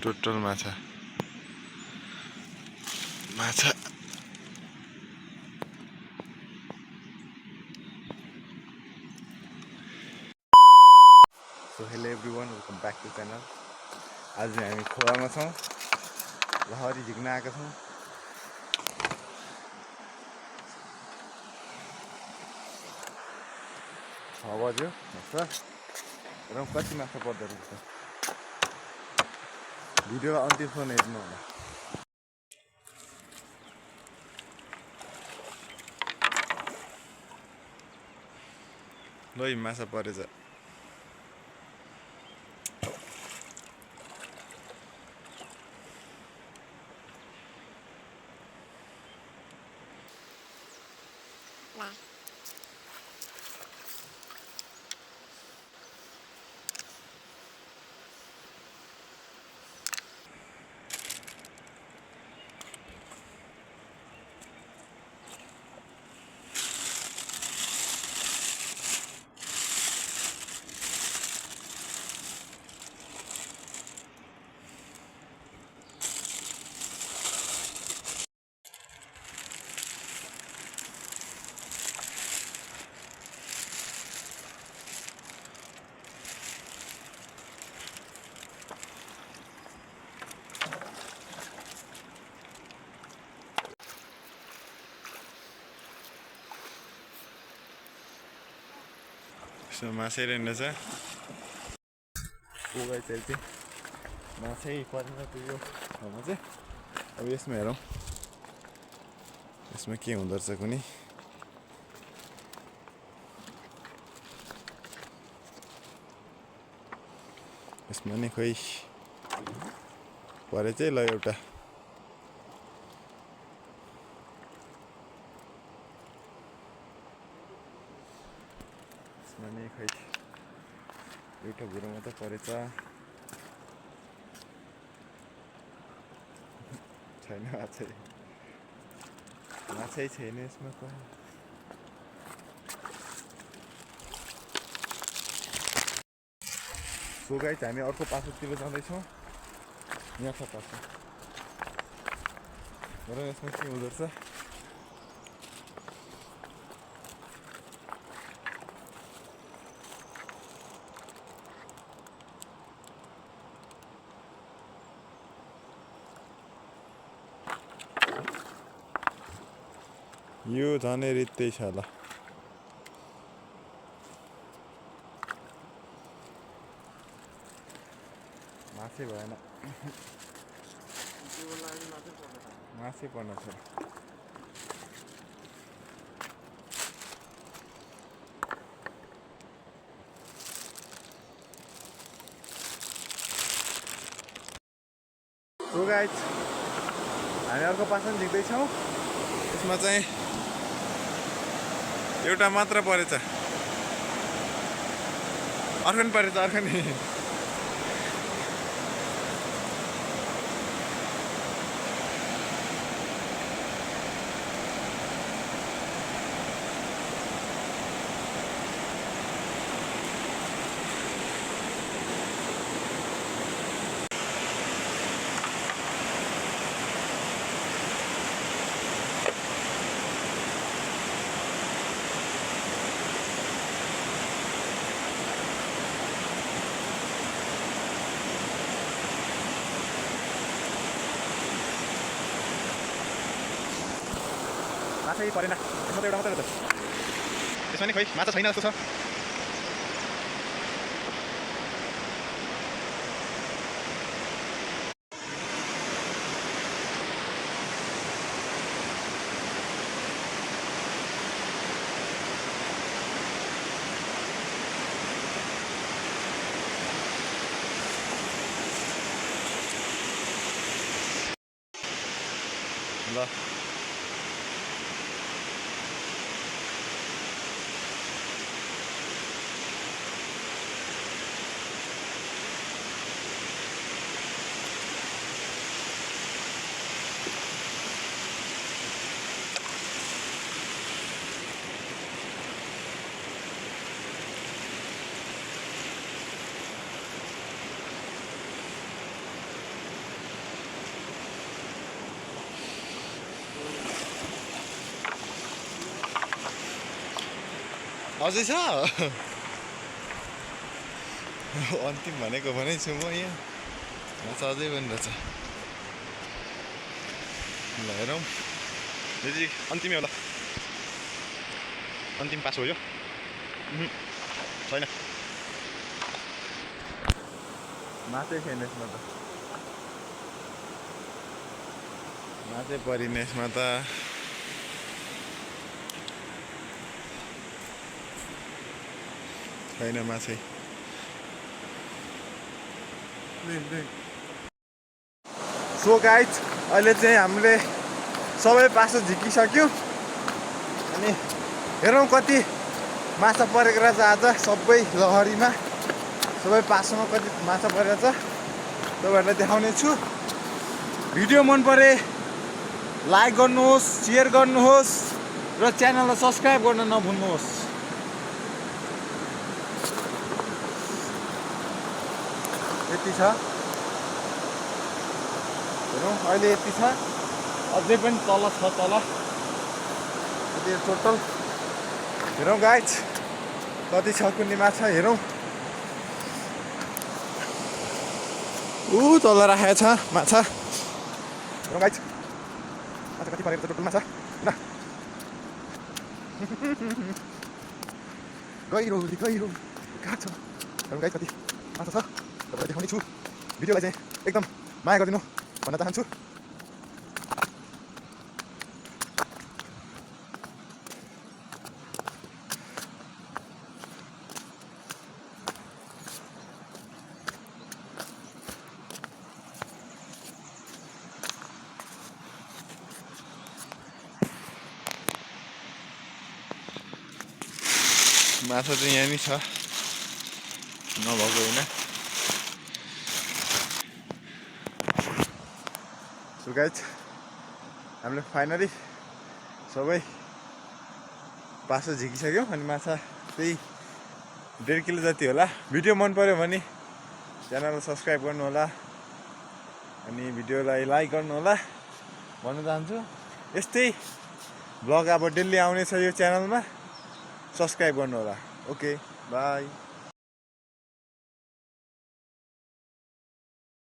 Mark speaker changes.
Speaker 1: Total माछा माछा so hello everyone welcome back to channel. आज हामी खोलामा छौँ, लहरी झिक्न आएका छौँ। छ बज्यो र कति माछा पर्दो रहेछ। भिडियो अन्तिमसम्म हेर्नु होला। ल माछा परेछ। माछै रहेछ पुगाइ चाहिँ माछै परेर पुग्यो ठाउँमा चाहिँ। अब यसमा हेरौँ यसमा के हुँदो रहेछ कुनै। यसमा नि खोइ परे चाहिँ ल एउटा यसमा नि खै एउटा भुरो मात्रै परेछ, छैन माछै छैन यसमा। सो गाइस हामी अर्को पासोतिर जाँदैछौँ। यहाँ छ पासो र यसमा के हुँदो रहेछ। यो झनै रित्तै छ ल। माछै भएन, माछै पर्न छ। सो गाइस हामी अर्को पासन झिक्दैछौँ। यसमा चाहिँ एउटा मात्र परेछ, अर्को नि परेछ, अर्को नि। माछै परेन, यसमा त एउटा मात्रै रहेछ। यसमा नि खोइ माछा छैन जस्तो छ। ल अझै छ अन्तिम भनेको भने छु म यहाँ माछा अझै पनि रहेछ ल हेरौँ दिदी अन्तिमै होला अन्तिम पास हो यो छैन माछै छैन यसमा त माछै परिन यसमा त छैन माछै सो गाइज अहिले चाहिँ हामीले सबै पासो झिकिसक्यो अनि हेरौँ कति माछा परेको रहेछ आज सबै लहरीमा सबै पासोमा कति माछा परेको छ तपाईँहरूलाई देखाउने छु भिडियो मन परे लाइक गर्नुहोस् सेयर गर्नुहोस् र च्यानललाई सब्सक्राइब गर्न नभुल्नुहोस् यति छ हेरौँ अहिले यति छ अझै पनि तल छ तल यति टोटल हेरौँ गाइज कति छ कुनै माछा हेरौँ तल राखेको छ माछा हेरौँ गाइज माछा कति परेको छ टोटल माछा ल गहिरो गहिरो कहाँ छ हेरौँ गाइज कति माछा छ तपाईँलाई देखाउने छु भिडियोलाई चाहिँ एकदम माया गरिदिनु भन्न चाहन्छु माछा चाहिँ यहाँ नि छ नभएको होइन सो गाइज हामीले फाइनली सबै पासो झिकिसक्यौँ अनि माछा त्यही 1.5 किलो जति होला भिडियो मन पर्यो भने च्यानललाई सब्सक्राइब गर्नु होला अनि भिडियोलाई लाइक गर्नु होला भन्न चाहन्छु यस्तै भ्लग अब डेली आउनेछ यो च्यानलमा सब्सक्राइब गर्नु होला ओके बाई